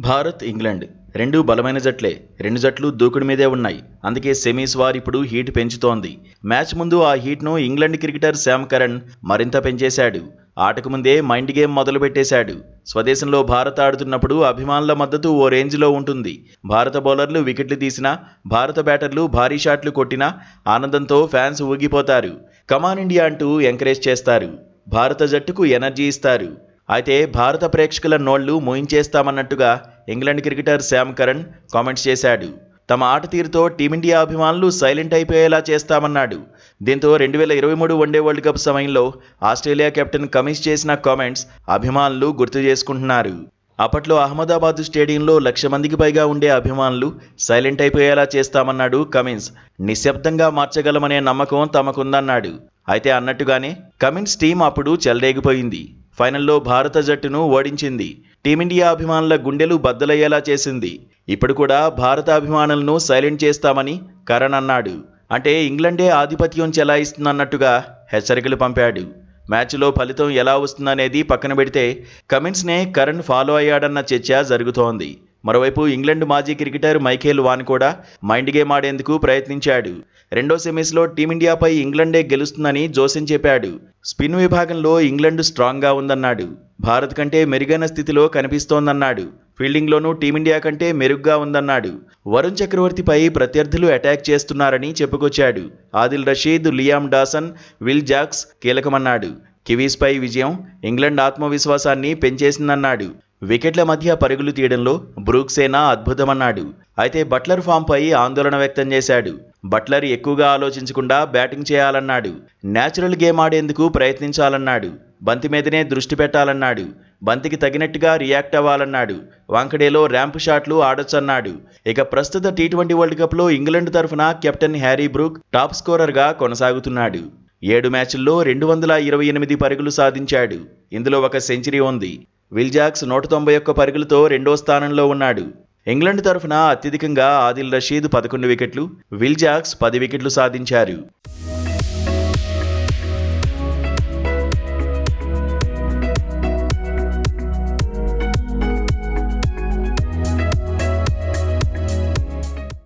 Bharat, England రెండూ బలమైన జట్లే. రెండు జట్లు దూకుడు మీదే ఉన్నాయి. అందుకే సెమీస్ వార్ ఇప్పుడు హీట్ పెంచుతోంది. మ్యాచ్ ముందు ఆ హీట్ను ఇంగ్లాండ్ క్రికెటర్ శామ్ కరన్ మరింత పెంచేశాడు. ఆటకు ముందే మైండ్ గేమ్ మొదలు పెట్టేశాడు. స్వదేశంలో భారత్ ఆడుతున్నప్పుడు అభిమానుల మద్దతు ఓ రేంజ్లో ఉంటుంది. భారత బౌలర్లు వికెట్లు తీసినా, భారత బ్యాటర్లు భారీ షాట్లు కొట్టినా ఆనందంతో ఫ్యాన్స్ ఊగిపోతారు. కమాన్ ఇండియా అంటూ ఎంకరేజ్ చేస్తారు. భారత జట్టుకు ఎనర్జీ ఇస్తారు. అయితే భారత ప్రేక్షకుల నోళ్లు మోయించేస్తామన్నట్టుగా England cricketer Sam Curran comments చేశాడు. తమ ఆట తీరుతో టీమిండియా అభిమానులు సైలెంట్ అయిపోయేలా చేస్తామన్నాడు. దీంతో 2023 వన్డే వరల్డ్ కప్ సమయంలో ఆస్ట్రేలియా కెప్టెన్ కమిన్స్ చేసిన కామెంట్స్ అభిమానులు గుర్తు చేసుకుంటున్నారు. అప్పట్లో అహ్మదాబాద్ స్టేడియంలో 1,00,000 మందికి పైగా ఉండే అభిమానులు సైలెంట్ అయిపోయేలా చేస్తామన్నాడు కమిన్స్. నిశ్శబ్దంగా మార్చగలమనే నమ్మకం తమకుందన్నాడు. అయితే అన్నట్టుగానే కమిన్స్ టీం అప్పుడు చెలరేగిపోయింది. ఫైనల్లో భారత జట్టును ఓడించింది. టీమిండియా అభిమానుల గుండెలు బద్దలయ్యేలా చేసింది. ఇప్పుడు కూడా భారత అభిమానులను సైలెంట్ చేస్తామని కరణ్ అన్నాడు. అంటే ఇంగ్లండే ఆధిపత్యం చెలాయిస్తుందన్నట్టుగా హెచ్చరికలు పంపాడు. మ్యాచ్లో ఫలితం ఎలా వస్తుందనేది పక్కన పెడితే కమిన్స్నే కరణ్ ఫాలో అయ్యాడన్న చర్చ జరుగుతోంది. మరోవైపు ఇంగ్లాండ్ మాజీ క్రికెటర్ మైఖేల్ వాన్ కూడా మైండ్ గేమ్ ఆడేందుకు ప్రయత్నించాడు. రెండో సెమీస్లో టీమిండియాపై ఇంగ్లండే గెలుస్తుందని జోసెన్ చెప్పాడు. స్పిన్ విభాగంలో ఇంగ్లాండ్ స్ట్రాంగ్గా ఉందన్నాడు. భారత్ కంటే మెరుగైన స్థితిలో కనిపిస్తోందన్నాడు. ఫీల్డింగ్లోనూ టీమిండియా కంటే మెరుగ్గా ఉందన్నాడు. వరుణ్ చక్రవర్తిపై ప్రత్యర్థులు అటాక్ చేస్తున్నారని చెప్పుకొచ్చాడు. Adil Rashid, Liam Dawson, Will Jacks కీలకమన్నాడు. కివీస్పై విజయం ఇంగ్లాండ్ ఆత్మవిశ్వాసాన్ని పెంచేసిందన్నాడు. వికెట్ల మధ్య పరుగులు తీయడంలో బ్రూక్ సేనా అద్భుతమన్నాడు. అయితే బట్లర్ ఫామ్పై ఆందోళన వ్యక్తం చేశాడు. బట్లర్ ఎక్కువగా ఆలోచించకుండా బ్యాటింగ్ చేయాలన్నాడు. న్యాచురల్ గేమ్ ఆడేందుకు ప్రయత్నించాలన్నాడు. బంతి మీదనే దృష్టి పెట్టాలన్నాడు. బంతికి తగినట్టుగా రియాక్ట్ అవ్వాలన్నాడు. వాంకడేలో ర్యాంప్ షాట్లు ఆడొచ్చన్నాడు. ఇక ప్రస్తుత టీ20 వరల్డ్ కప్లో ఇంగ్లాండ్ తరఫున కెప్టెన్ హ్యారీ బ్రూక్ టాప్ స్కోరర్గా కొనసాగుతున్నాడు. 7 మ్యాచ్ల్లో 228 పరుగులు సాధించాడు. ఇందులో ఒక సెంచరీ ఉంది. విల్ జాక్స్ 191 పరుగులతో రెండో స్థానంలో ఉన్నాడు. ఇంగ్లాండ్ తరఫున అత్యధికంగా ఆదిల్ రషీద్ 11 వికెట్లు, విల్ జాక్స్ 10 వికెట్లు సాధించారు.